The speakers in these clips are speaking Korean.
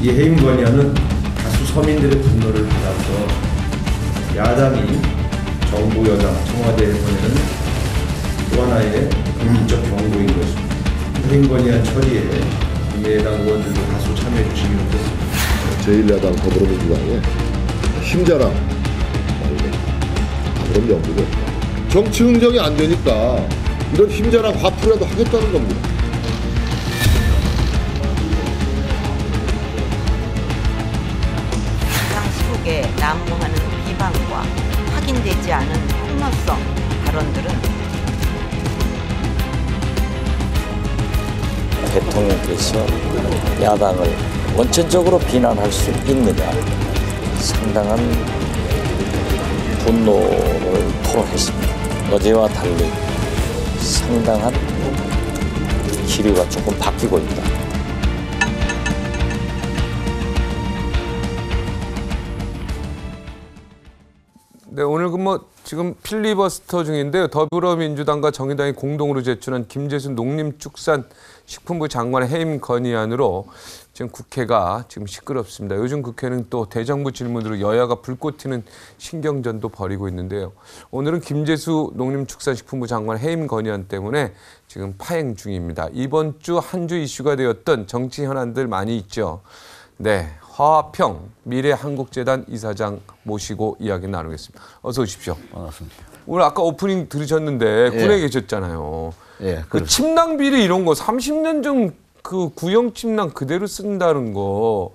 이 해임 건의안은 다수 서민들의 분노를 받아서 야당이 정부 여당 청와대에 보내는 또 하나의 국민적 경고인 것입니다. 해임 건의안 처리에 국민의당 의원들도 다수 참여해 주시기 바랍니다. 제1야당 더불어민주당의 힘자랑 그런 연구죠. 정치 흥정이 안 되니까 이런 힘자랑 화풀이라도 하겠다는 겁니다. 당 시국에 난무하는 비방과 확인되지 않은 폭로성 발언들은 대통령께서 야당을 원천적으로 비난할 수 있느냐 상당한 분노를 토로했습니다. 어제와 달리 상당한 기류가 조금 바뀌고 있다. 네, 오늘 지금 필리버스터 중인데요. 더불어민주당과 정의당이 공동으로 제출한 김재수 농림축산식품부 장관의 해임 건의안으로 지금 국회가 지금 시끄럽습니다. 요즘 국회는 또 대정부 질문으로 여야가 불꽃 튀는 신경전도 벌이고 있는데요. 오늘은 김재수 농림축산식품부 장관 해임 건의안 때문에 지금 파행 중입니다. 이번 주 한 주 이슈가 되었던 정치 현안들 많이 있죠. 네, 화평 미래한국재단 이사장 모시고 이야기 나누겠습니다. 어서 오십시오. 반갑습니다. 오늘 아까 오프닝 들으셨는데 군에 계셨잖아요. 예, 그 침낭 비리 이런 거 30년 전 그 구형 침낭 그대로 쓴다는 거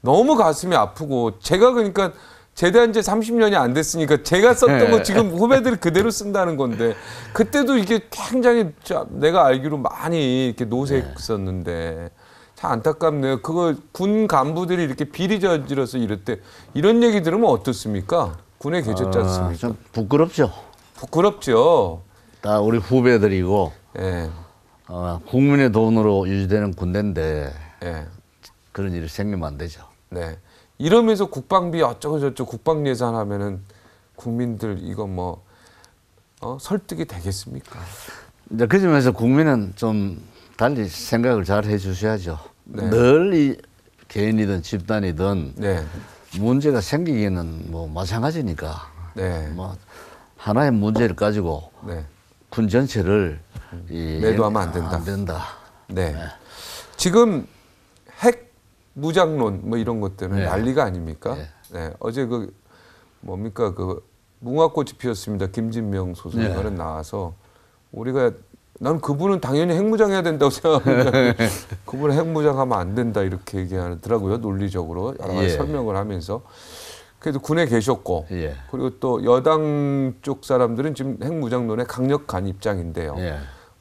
너무 가슴이 아프고 제가 그러니까 제대한 지 30년이 안 됐으니까 제가 썼던 거 지금 후배들이 그대로 쓴다는 건데 그때도 이게 굉장히 내가 알기로 많이 이렇게 노색썼는데 참 안타깝네요. 그걸 군 간부들이 이렇게 비리 저질러서 이럴 때 이런 얘기 들으면 어떻습니까? 군에 계셨지 않습니까? 좀 부끄럽죠. 부끄럽죠. 다 우리 후배들이고 예. 국민의 돈으로 유지되는 군대인데 예. 그런 일이 생기면 안 되죠. 네. 이러면서 국방비 어쩌고 저쩌고 국방 예산 하면은 국민들 이거 설득이 되겠습니까? 이제 그 점에서 국민은 좀 달리 생각을 잘 해주셔야죠. 네. 늘 이 개인이든 집단이든 네. 문제가 생기기는 뭐 마찬가지니까 네. 뭐 하나의 문제를 가지고 네. 군 전체를 매도하면 안 된다. 안 된다. 네. 네. 지금 핵 무장론 뭐 이런 것들은 네. 난리가 아닙니까? 네. 네. 어제 뭡니까 무궁화꽃이 피었습니다. 김진명 소설가는 네. 나와서 난 그분은 당연히 핵무장해야 된다고 생각하는데 그분은 핵무장하면 안 된다 이렇게 얘기하더라고요. 논리적으로 여러 가지 설명을 하면서. 그래도 군에 계셨고 그리고 또 여당 쪽 사람들은 지금 핵무장론에 강력한 입장인데요.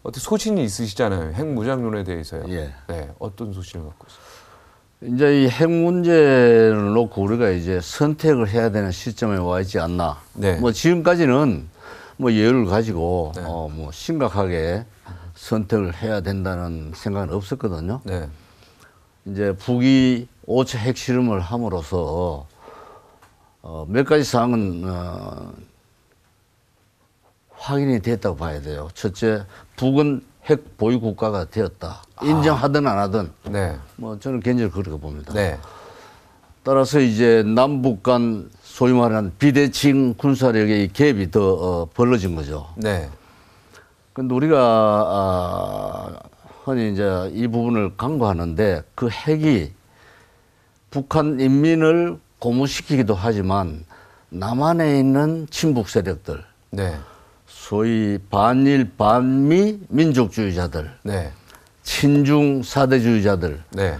어떻게 소신이 있으시잖아요. 핵무장론에 대해서요. 네, 어떤 소신을 갖고 있어요? 이제 이 핵 문제를 놓고 우리가 이제 선택을 해야 되는 시점에 와 있지 않나. 네. 뭐 지금까지는 뭐 여유를 가지고 네. 뭐 심각하게 선택을 해야 된다는 생각은 없었거든요. 네. 이제 북이 5차 핵실험을 함으로써 몇 가지 사항은 확인이 됐다고 봐야 돼요. 첫째, 북은 핵 보유 국가가 되었다. 인정하든 안 하든. 네. 뭐 저는 개인적으로 그렇게 봅니다. 네. 따라서 이제 남북 간 소위 말하는 비대칭 군사력의 갭이 더 벌어진 거죠. 네. 근데 우리가 흔히 이제 이 부분을 강구하는데 그 핵이 북한 인민을 고무시키기도 하지만 남한에 있는 친북 세력들, 네. 소위 반일 반미 민족주의자들, 네. 친중 사대주의자들, 네.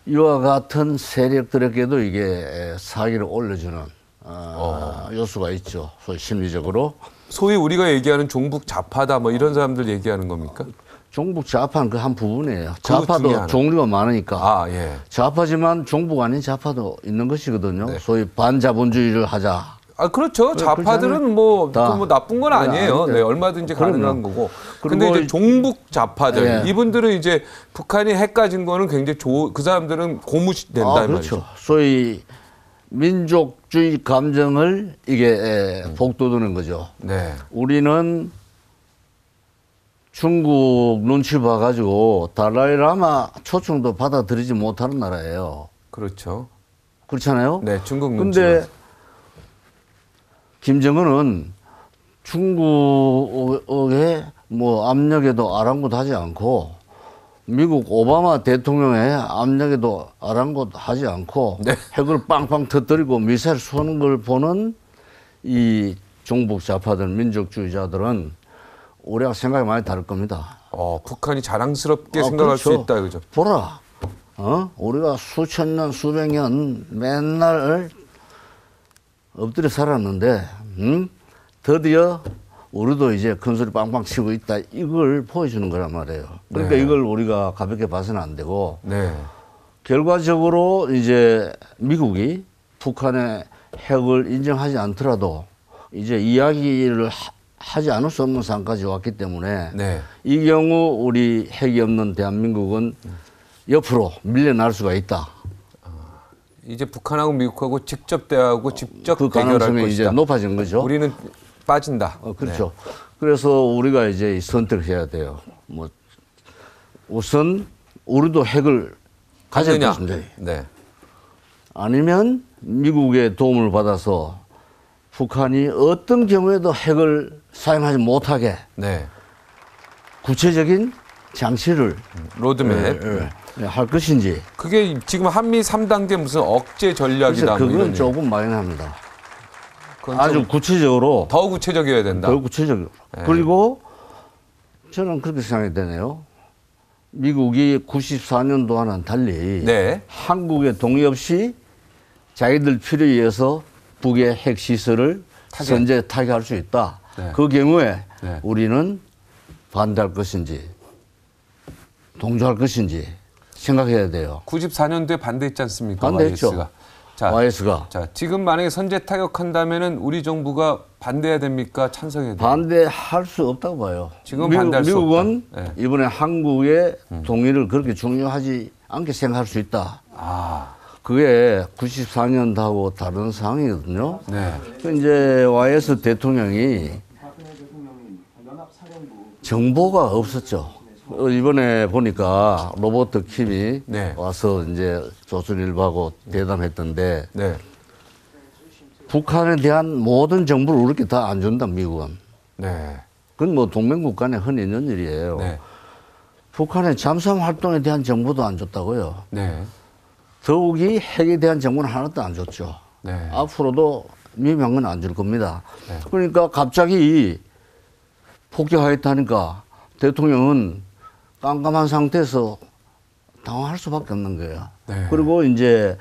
이와 같은 세력들에게도 이게 사기를 올려주는 요소가 있죠. 소위 심리적으로. 소위 우리가 얘기하는 종북 좌파다 뭐 이런 사람들 얘기하는 겁니까? 종북 좌파는 그 한 부분이에요. 좌파도 종류가 많으니까. 좌파지만 종북 아닌 좌파도 있는 것이거든요. 네. 소위 반자본주의를 하자. 그렇죠. 좌파들은 뭐 나쁜 건 아니에요. 네, 얼마든지 가능한 거고. 근데 이제 종북 좌파들 이분들은 이제 북한이 핵 가진 거는 굉장히 그 사람들은 고무된다 이 그렇죠. 말이죠. 소위 민족주의 감정을 이게 복돋우는 거죠. 네. 우리는 중국 눈치 봐가지고 달라이라마 초청도 받아들이지 못하는 나라예요. 그렇죠. 그렇잖아요. 네, 중국 눈치. 근데 김정은은 중국의 뭐 압력에도 아랑곳하지 않고 미국 오바마 대통령의 압력에도 아랑곳하지 않고 네. 핵을 빵빵 터뜨리고 미사일 쏘는 걸 보는 이 종북 좌파들, 민족주의자들은 우리가 생각이 많이 다를 겁니다. 북한이 자랑스럽게 생각할 그렇죠. 수 있다 이거죠. 보라, 우리가 수천 년, 수백 년 맨날 엎드려 살았는데, 드디어 우리도 이제 큰 소리 빵빵 치고 있다. 이걸 보여주는 거란 말이에요. 그러니까 네. 이걸 우리가 가볍게 봐서는 안 되고, 네. 결과적으로 이제 미국이 북한의 핵을 인정하지 않더라도 이제 이야기를 하지 않을 수 없는 상황까지 왔기 때문에 네. 이 경우 우리 핵이 없는 대한민국은 옆으로 밀려날 수가 있다. 이제 북한하고 미국하고 직접 대화하고 직접 그 대결할 가능성이 것이다. 이제 높아진 거죠. 우리는 빠진다. 그렇죠. 그래서 우리가 이제 선택해야 돼요. 뭐 우선 우리도 핵을 가질 것인데 네. 아니면 미국의 도움을 받아서 북한이 어떤 경우에도 핵을 사용하지 못하게 네. 구체적인 장치를 로드맵. 할 것인지. 그게 지금 한미 3단계 무슨 억제 전략이다. 그래서 뭐 그건 이런 조금 마이너합니다. 그건 아주 좀 구체적으로 더 구체적이어야 된다. 더 구체적으로. 그리고 저는 그렇게 생각이 되네요. 미국이 94년도와는 달리 네. 한국의 동의 없이 자기들 필요에 의해서 북의 핵시설을 선제 타격할 수 있다. 네. 그 경우에 네. 우리는 반대할 것인지 동조할 것인지 생각해야 돼요. 94년도에 반대했지 않습니까? 반대했죠. YS가. 자, YS가. 자, 지금 만약에 선제 타격한다면은 우리 정부가 반대해야 됩니까? 찬성해야 됩니까? 반대할 수 없다고 봐요. 지금 반대할 수 미국은 없다. 네. 이번에 한국의 동의를 그렇게 중요하지 않게 생각할 수 있다. 그게 94년도하고 다른 상황이거든요. 네. 이제 YS 대통령이 정보가 없었죠. 이번에 보니까 로버트 킴이 네. 와서 이제 조선일보하고 대담했던데 네. 북한에 대한 모든 정보를 우리께 다 안 준다, 미국은. 네. 그건 뭐 동맹국 간에 흔히 있는 일이에요. 네. 북한의 잠수함 활동에 대한 정보도 안 줬다고요. 네. 더욱이 핵에 대한 정보는 하나도 안 줬죠. 네. 앞으로도 미묘한 건 안 줄 겁니다. 네. 그러니까 갑자기 폭격하겠다니까 대통령은 깜깜한 상태에서 당황할 수밖에 없는 거예요. 네. 그리고 이제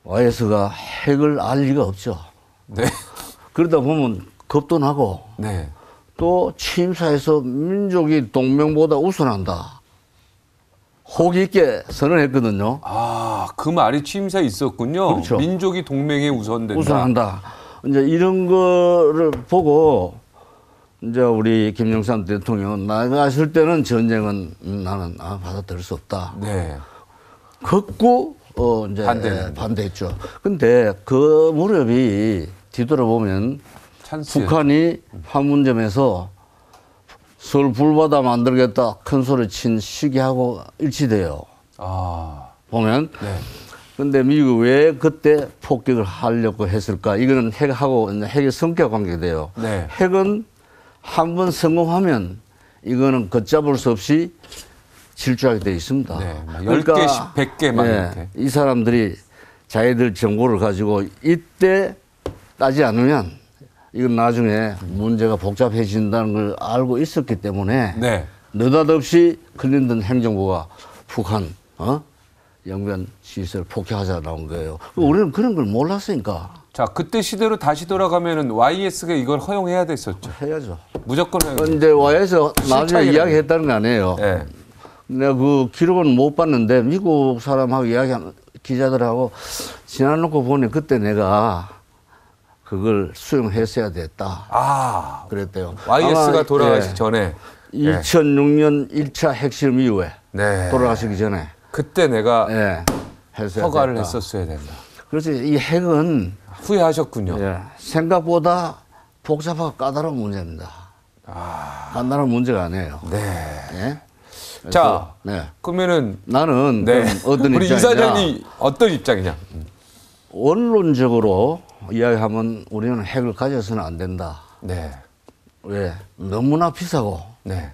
YS가 핵을 알 리가 없죠. 네. 그러다 보면 겁도 나고 네. 또 취임사에서 민족이 동맹보다 우선한다. 호기 있게 선언했거든요. 그 말이 취임사에 있었군요. 그렇죠. 민족이 동맹에 우선된다. 우선한다. 이제 이런 거를 보고 이제 우리 김영삼 대통령은 나갔을 때는 전쟁은 나는 받아들일 수 없다. 네. 극구 이제 반대했죠. 근데 그 무렵이 뒤돌아보면 찬스. 북한이 판문점에서 서울 불바다 만들겠다 큰 소리 친 시기하고 일치돼요. 보면. 네. 근데 미국이 왜 그때 폭격을 하려고 했을까? 이거는 핵하고 핵의 성격 관계돼요. 네. 핵은 한번 성공하면 이거는 걷잡을 수 없이 질주하게 돼 있습니다. 네. 그러니까 10개씩 100개만 이렇게. 이 사람들이 자기들 정보를 가지고 이때 따지 않으면 이건 나중에 문제가 복잡해진다는 걸 알고 있었기 때문에 네. 느닷없이 클린턴 행정부가 북한 영변 시설 폭격하자 나온 거예요. 우리는 그런 걸 몰랐으니까. 자, 그때 시대로 다시 돌아가면은 YS가 이걸 허용해야 됐었죠. 해야죠. 무조건 허용. 이제 YS 나중에 이야기했다는 거 아니에요. 네. 내가 그 기록은 못 봤는데 미국 사람하고 이야기한 기자들하고 지나놓고 보니 그때 내가 그걸 수용했어야 됐다. 그랬대요. YS가 돌아가시기 전에. 2006년 1차 핵실험 이후에 네. 돌아가시기 전에 그때 내가 허가를 됐다. 했었어야 된다. 그래서 이 핵은 후회하셨군요. 생각보다 복잡하고 까다로운 문제입니다. 간단한 문제가 아니에요. 네. 예? 자, 네. 그러면은 나는 네. 그럼 어떤 우리 입장이냐? 이사장이 어떤 입장이냐? 원론적으로 이야기하면 우리는 핵을 가져서는 안 된다. 네, 왜? 너무나 비싸고 네,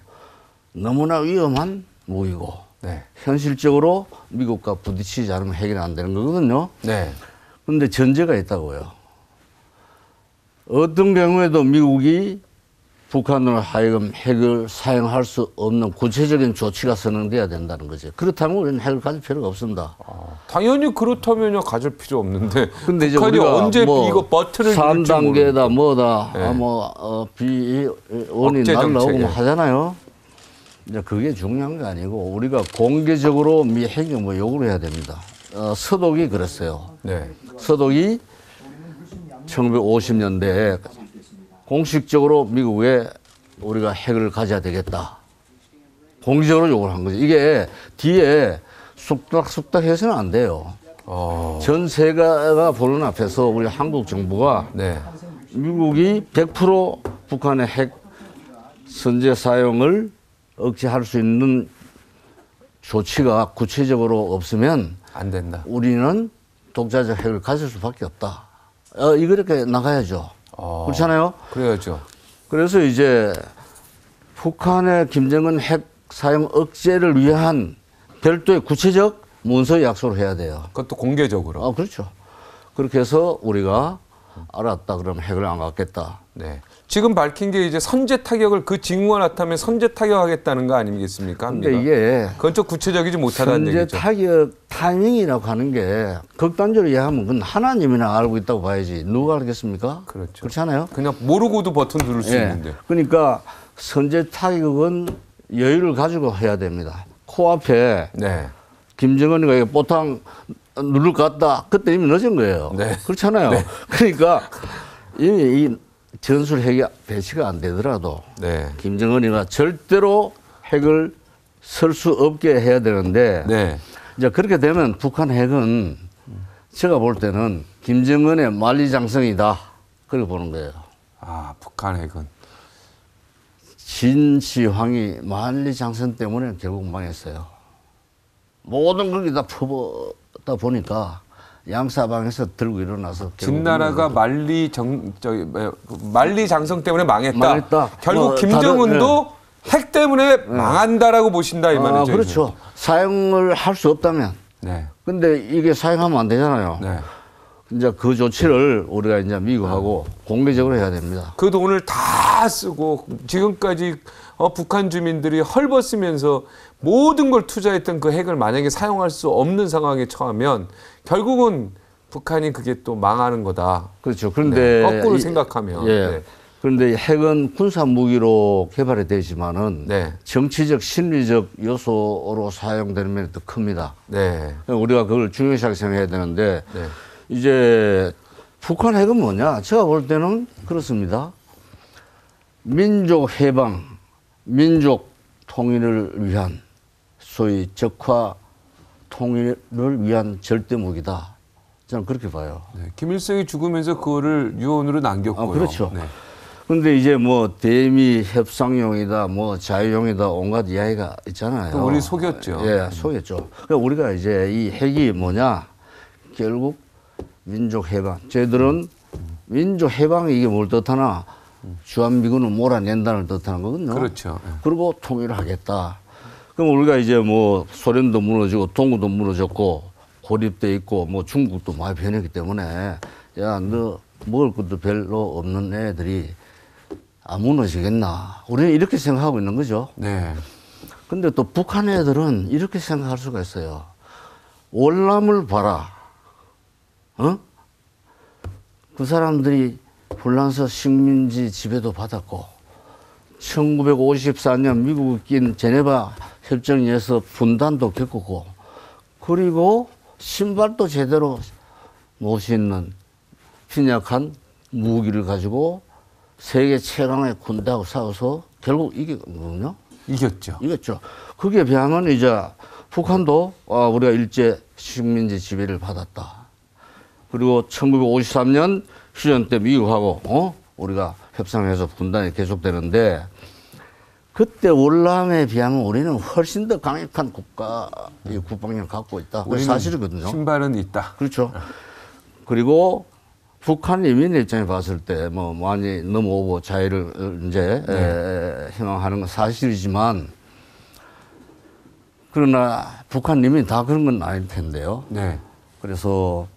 너무나 위험한 무기고 네, 현실적으로 미국과 부딪히지 않으면 해결이 안 되는 거거든요. 네. 그런데 전제가 있다고요. 어떤 경우에도 미국이 북한으로 하여금 핵을 사용할 수 없는 구체적인 조치가 선언돼야 된다는 거죠. 그렇다면 우리는 핵을 가질 필요가 없습니다. 당연히 그렇다면요 가질 필요 없는데. 근데 이제 북한이 우리가 언제 뭐 이거 버튼을 3단계다 뭐다 네. 비원이 억제 날라오고 정책에. 뭐 하잖아요. 이제 그게 중요한 게 아니고 우리가 공개적으로 미 핵이 뭐 요구를 해야 됩니다. 서독이 그랬어요. 네, 서독이 1950년대에 공식적으로 미국에 우리가 핵을 가져야 되겠다. 공식적으로 요구를 한 거죠. 이게 뒤에 쑥닥쑥닥 해서는 안 돼요. 전 세계가 보는 앞에서 우리 한국 정부가 네, 미국이 100% 북한의 핵 선제 사용을 억제할 수 있는 조치가 구체적으로 없으면 안 된다. 우리는 독자적 핵을 가질 수밖에 없다. 이렇게 나가야죠. 그렇잖아요. 그래야죠. 그래서 이제 북한의 김정은 핵 사용 억제를 위한 별도의 구체적 문서 약속을 해야 돼요. 그것도 공개적으로. 그렇죠. 그렇게 해서 우리가 알았다 그러면 핵을 안 갖겠다. 네. 지금 밝힌 게 이제 선제 타격을 그 징후가 나타나면 선제 타격하겠다는 거 아니겠습니까? 근데 이게 그건 좀 구체적이지 못하다는 선제 얘기죠. 타격 타이밍이라고 하는 게 극단적으로 이해하면 그건 하나님이나 알고 있다고 봐야지 누가 알겠습니까? 그렇죠. 그렇잖아요. 그냥 모르고도 버튼 누를 수 있는데. 그러니까 선제 타격은 여유를 가지고 해야 됩니다. 코앞에 네. 김정은이가 이거 보탕 누를 것 같다. 그때 이미 늦은 거예요. 네. 그렇잖아요. 네. 그러니까 이미 이 전술 핵이 배치가 안 되더라도 네. 김정은이가 절대로 핵을 쓸 수 없게 해야 되는데 네. 이제 그렇게 되면 북한 핵은 제가 볼 때는 김정은의 만리장성이다. 그렇게 보는 거예요. 아, 북한 핵은. 진시황이 만리장성 때문에 결국 망했어요. 모든 걸 다 퍼붓다 보니까 양사방에서 들고 일어나서 진나라가 만리장성 때문에 망했다. 결국 뭐 김정은도 핵 때문에 망한다라고 보신다 이 말이죠. 그렇죠. 이제. 사용을 할 수 없다면. 네. 근데 이게 사용하면 안 되잖아요. 네. 이제 그 조치를 우리가 이제 미국하고 공개적으로 해야 됩니다. 그 돈을 다 쓰고 지금까지 북한 주민들이 헐벗으면서 모든 걸 투자했던 그 핵을 만약에 사용할 수 없는 상황에 처하면 결국은 북한이 그게 또 망하는 거다. 그렇죠. 그런데 거꾸로 생각하면. 예. 네. 그런데 핵은 군사 무기로 개발이 되지만은 네. 정치적 심리적 요소로 사용되는 면이 더 큽니다. 네. 우리가 그걸 중요시하게 생각해야 되는데 네. 이제 북한 핵은 뭐냐? 제가 볼 때는 그렇습니다. 민족 해방, 민족 통일을 위한 소위 적화 통일을 위한 절대 무기다. 저는 그렇게 봐요. 네. 김일성이 죽으면서 그거를 유언으로 남겼고요. 그렇죠. 네. 근데 이제 뭐 대미 협상용이다, 뭐 자유용이다, 온갖 이야기가 있잖아요. 또 우리 속였죠. 예, 속였죠. 그러니까 우리가 이제 이 핵이 뭐냐? 결국 민족 해방. 저희들은 민족 해방이 이게 뭘 뜻하나? 주한미군을 몰아낸다는 뜻하는 거거든요. 그렇죠. 그리고 통일을 하겠다. 그럼 우리가 이제 뭐 소련도 무너지고 동구도 무너졌고 고립돼 있고 뭐 중국도 많이 변했기 때문에 야, 너 먹을 것도 별로 없는 애들이 안 무너지겠나. 우리는 이렇게 생각하고 있는 거죠. 네. 근데 또 북한 애들은 이렇게 생각할 수가 있어요. 월남을 봐라. 그 사람들이 불란서 식민지 지배도 받았고 1954년 미국이 낀 제네바 협정에 의해서 분단도 겪었고 그리고 신발도 제대로 못 신는 빈약한 무기를 가지고 세계 최강의 군대하고 싸워서 결국 이겼거든요. 이겼죠. 이겼죠. 그게 비하면 이제 북한도 우리가 일제 식민지 지배를 받았다. 그리고 1953년 휴전 때 미국하고 우리가 협상해서 분단이 계속되는데 그때 월남에 비하면 우리는 훨씬 더 강력한 국가 이 국방력을 갖고 있다. 그 사실이거든요. 신발은 있다. 그렇죠. 그리고 북한 인민 입장에 봤을 때 뭐 많이 넘어오고 자유를 이제 희망하는 건 사실이지만 그러나 북한 인민이 다 그런 건 아닐 텐데요. 네. 그래서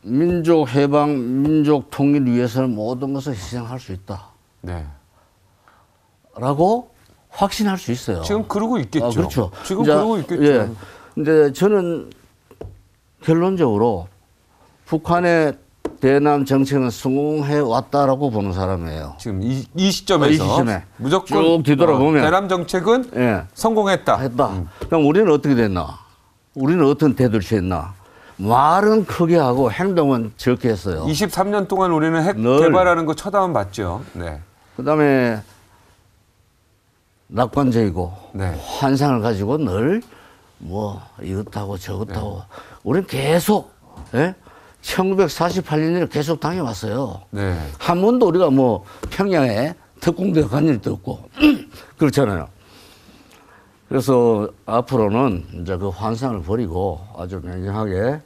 민족 해방, 민족 통일 위해서는 모든 것을 희생할 수 있다. 네. 라고 확신할 수 있어요. 지금 그러고 있겠죠. 그렇죠. 지금 이제, 그러고 있겠죠. 예. 근데 저는 결론적으로 북한의 대남 정책은 성공해 왔다라고 보는 사람이에요. 지금 이 시점에서 이 시점에 무조건 쭉 뒤돌아보면 대남 정책은 예. 성공했다. 했다. 그럼 우리는 어떻게 됐나? 우리는 어떤 태도를 취했나? 말은 크게 하고 행동은 적게 했어요. 23년 동안 우리는 핵 늘. 개발하는 거 쳐다만 봤죠. 네. 그다음에 낙관적이고 네. 환상을 가지고 늘 뭐 이것하고 저것하고 우리는 계속 1948년에 계속 당해왔어요. 네. 한 번도 우리가 뭐 평양에 특공대 간 일도 없고 그렇잖아요. 그래서 앞으로는 이제 그 환상을 버리고 아주 냉정하게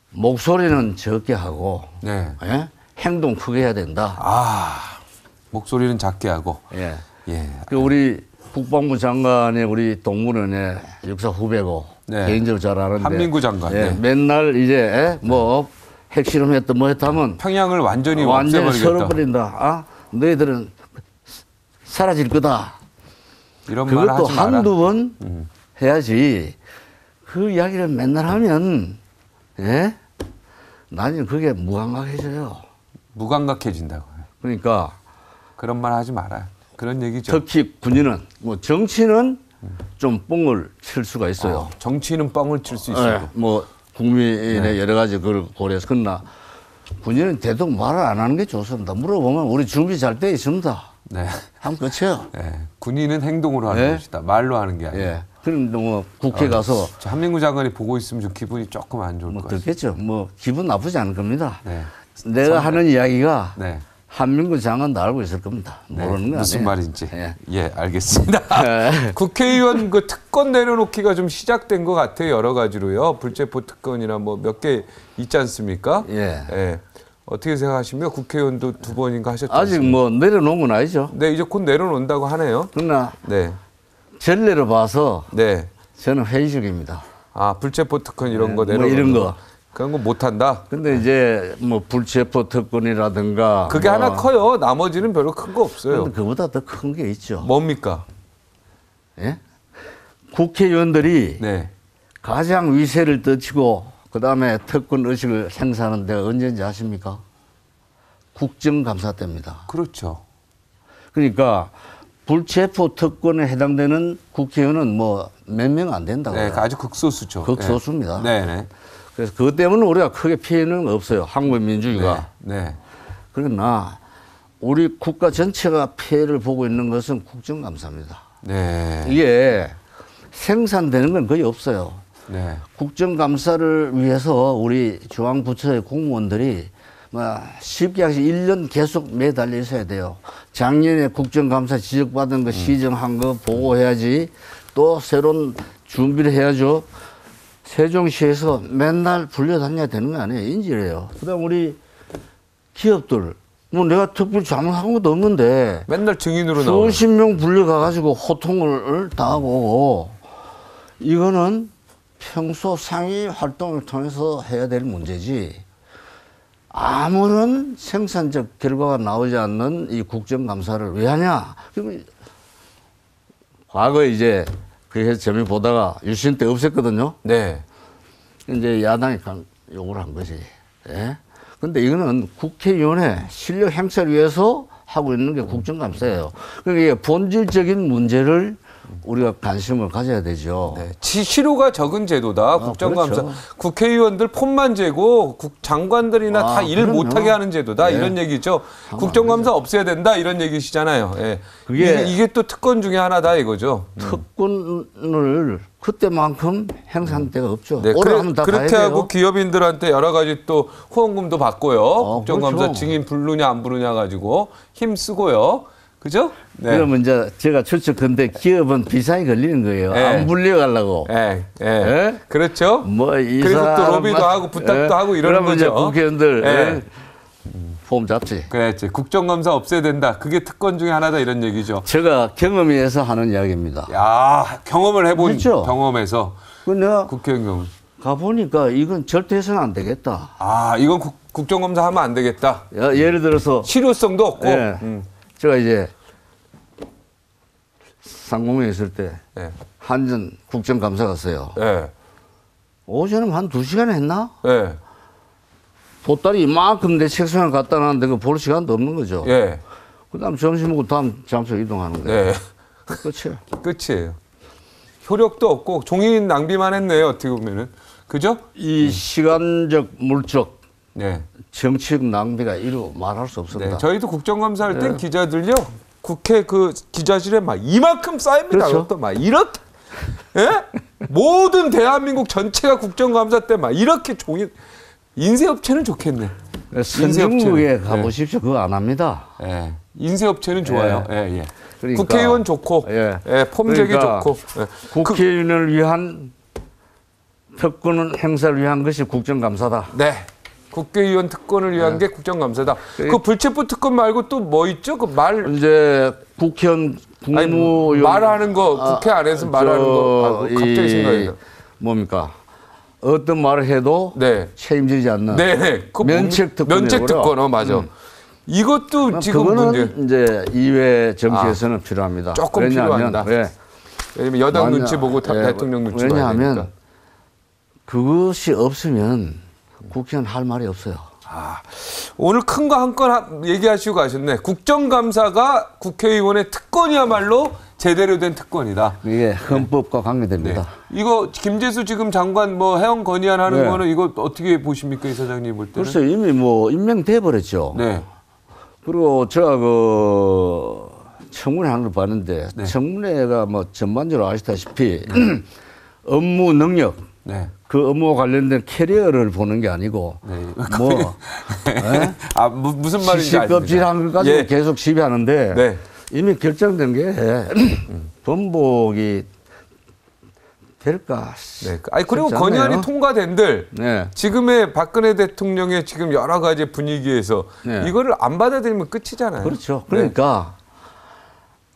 목소리는 적게 하고 네. 행동 크게 해야 된다. 목소리는 작게 하고. 예. 예. 그 우리 국방부 장관의 우리 동물원의 역사 후배고 네. 개인적으로 잘 아는데 한민구 장관. 예, 네. 맨날 이제 뭐 핵실험했다 뭐 했다면 평양을 완전히 완전히 없애버리겠다. 썰어버린다. 너희들은 사라질 거다. 이런 말 그것도 하지 마라. 한두 번 해야지. 그 이야기를 맨날 하면 나중에 그게 무감각해져요. 무감각해진다고요. 그러니까 그런 말 하지 마라. 그런 얘기죠. 특히 군인은 뭐 정치는 좀 뻥을 칠 수가 있어요. 정치는 뻥을 칠 수 있어요. 뭐 국민의 여러 가지 그걸 고려해서 그러나 군인은 대통령 말을 안 하는 게 좋습니다. 물어보면 우리 준비 잘 돼 있습니다. 네. 하면 끝이에요. 네. 군인은 행동으로 하는 것이다. 말로 하는 게 아니라. 예. 그런데 뭐 국회 가서 저 한민구 장관이 보고 있으면 좀 기분이 조금 안 좋을 뭐 것 같아요. 듣겠죠. 뭐 기분 나쁘지 않을 겁니다. 네. 내가 하는 이야기가 네. 한민구 장관도 알고 있을 겁니다. 네. 모르는 거 무슨 아니에요. 말인지. 예. 예, 알겠습니다. 예. 국회의원 그 특권 내려놓기가 좀 시작된 것 같아요. 여러 가지로요. 불체포 특권이나 뭐 몇 개 있지 않습니까? 예. 예. 어떻게 생각하십니까? 국회의원도 2번인가 하셨죠? 아직 뭐 내려놓은 건 아니죠. 네, 이제 곧 내려놓는다고 하네요. 그러나 네. 전례를 봐서 네. 저는 회의적입니다. 아, 불체포 특권 이런 거 뭐 내려놓는 이런 거. 그런 거 못한다. 근데 이제 뭐 불체포 특권이라든가 그게 뭐 하나 커요. 나머지는 별로 큰 거 없어요. 근데 그보다 더 큰 게 있죠. 뭡니까? 예? 국회의원들이 네. 가장 위세를 떨치고 그다음에 특권 의식을 행사하는 데가 언제인지 아십니까? 국정감사 때입니다. 그렇죠. 그러니까 불체포 특권에 해당되는 국회의원은 뭐 몇 명 안 된다고요. 네, 아주 극소수죠. 극소수입니다. 네, 네. 그래서 그것 때문에 우리가 크게 피해는 없어요. 한국 민주주의가. 네. 그러나 우리 국가 전체가 피해를 보고 있는 것은 국정감사입니다. 네. 이게 생산되는 건 거의 없어요. 네. 국정감사를 위해서 우리 중앙부처의 공무원들이 쉽게 하시 1년 계속 매달려 있어야 돼요. 작년에 국정감사 지적받은 거 시정한 거 보고해야지 또 새로운 준비를 해야죠. 세종시에서 맨날 불려다녀야 되는 거 아니에요. 인지래요. 그 다음 우리 기업들 뭐 내가 특별히 잘못한 것도 없는데 맨날 증인으로 나오는. 수십 명 불려가가지고 호통을 당하고 오고 이거는 평소 상위 활동을 통해서 해야 될 문제지 아무런 생산적 결과가 나오지 않는 이 국정감사를 왜 하냐? 그러면 과거에 이제 그래서 재미 보다가 유신 때 없앴거든요. 네. 이제 야당이 요구를 한 거지. 예? 근데 이거는 국회의원의 실력 행사를 위해서 하고 있는 게 국정감사예요. 그러니까 이게 본질적인 문제를 우리가 관심을 가져야 되죠. 네. 치료가 적은 제도다. 국정감사. 그렇죠. 국회의원들 폰만 재고 장관들이나 다 일 그럼요. 못하게 하는 제도다. 예. 이런 얘기죠. 국정감사 없애야 된다. 이런 얘기시잖아요. 예. 그게 이게 또 특권 중에 하나다 이거죠. 특권을 그때만큼 행사한 데가 없죠. 네, 올해 하면 다 그렇게 가야 하고 돼요. 기업인들한테 여러 가지 또 후원금도 받고요. 국정감사 그렇죠. 증인 부르냐 안 부르냐 가지고 힘 쓰고요. 그죠? 네. 그러면 이제 제가 추측컨대 기업은 비상이 걸리는 거예요. 네. 안 불려가려고. 예, 예. 예? 그렇죠. 뭐 이 그래서 또 사람 로비도 하고 부탁도 하고 이러는 그러면 이제 거죠. 국회의원들 예. 폼 잡지. 그랬지. 국정감사 없애야 된다. 그게 특권 중에 하나다 이런 얘기죠. 제가 경험에서 하는 이야기입니다. 야, 경험을 해본 그렇죠. 경험에서 그 내가 국회의원 경험. 가보니까 이건 절대 해서는 안 되겠다. 아, 이건 국정감사 하면 안 되겠다. 예를 들어서 실효성도 없고. 예. 제가 이제 상공에 있을 때 예. 한전 국정감사 갔어요. 예. 오전에 한 2시간 했나? 예. 보따리 이만큼 내 책상에 갖다 놨는데 그 볼 시간도 없는 거죠. 예. 그 다음 점심 먹고 다음 장소 이동하는 거예요. 예. 끝이에요. 끝이에요. 효력도 없고 종이 낭비만 했네요. 어떻게 보면은. 그죠? 이 시간적, 물적, 네. 정치적 낭비가 이루 말할 수 없습니다. 네. 저희도 국정감사 할 땐 네. 기자들요. 국회 그 기자실에 막 이만큼 쌓입니다. 그렇죠. 그것도 막 이렇게. 예? 모든 대한민국 전체가 국정감사 때 막 이렇게 종이 인쇄업체는 좋겠네. 선진국에 인쇄업체는. 가보십시오. 그거 안 합니다. 예. 인쇄업체는 좋아요. 예, 예. 그러니까, 국회의원 좋고, 예. 예, 폼재기 그러니까 좋고. 예. 국회의원을 위한 특권 행사를 위한 것이 국정감사다. 네. 국회의원 특권을 위한 게 국정감사다. 그 불체포 특권 말고 또 뭐 있죠? 그 말 이제 국회의원 국무위원 말하는 거 국회 안에서 말하는 거 갑자기 생각이 나. 뭡니까? 어떤 말을 해도 네. 책임지지 않는 네. 그 면책 특권. 면책 특권. 맞아. 이것도 지금 그거는 문제. 이제 이회 정치에서는 필요합니다. 조금 왜냐하면, 필요하다. 왜? 왜냐면 여당 만약- 눈치 보고 예, 대통령 눈치 봐야 왜냐하면 되니까. 그것이 없으면 국회는 할 말이 없어요. 오늘 큰 거 한 건 얘기하시고 가셨네. 국정감사가 국회의원의 특권이야말로 제대로 된 특권이다. 이게 헌법과 관계됩니다. 이거 김재수 지금 장관 뭐 해원 건의안 하는 네. 거는 이거 어떻게 보십니까, 이 사장님 볼 때는? 글쎄 이미 뭐 임명돼 버렸죠. 네. 그리고 제가 그 청문회 하는 걸 봤는데 네. 청문회가 뭐 전반적으로 아시다시피 업무 능력, 네. 그 업무와 관련된 캐리어를 보는 게 아니고 네. 뭐 예? 아, 무슨 말인지 알겠습니다. 시시껍질한 것 가지고 예. 계속 시비하는데 네. 이미 결정된 게 번복이 될까? 네. 아니 그리고 쉽지 건의안이 않네요. 통과된들 네. 지금의 박근혜 대통령의 지금 여러 가지 분위기에서 네. 이거를 안 받아들이면 끝이잖아요. 그렇죠. 그러니까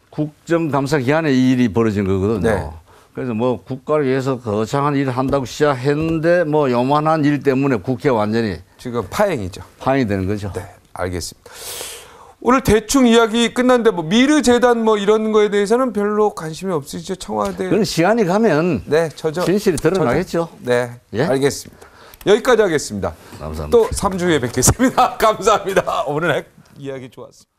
국정감사 기간에 이 일이 벌어진 거거든요. 네. 그래서 뭐 국가를 위해서 거창한 일을 한다고 시작했는데 뭐 요만한 일 때문에 국회 완전히 지금 파행이죠. 파행이 되는 거죠. 네, 알겠습니다. 오늘 대충 이야기 끝났는데 뭐 미르 재단 뭐 이런 거에 대해서는 별로 관심이 없으시죠? 청와대. 그건 시간이 가면 네, 진실이 드러나겠죠. 네, 예? 알겠습니다. 여기까지 하겠습니다. 감사합니다. 또 3주 후에 뵙겠습니다. 감사합니다. 오늘 이야기 좋았습니다.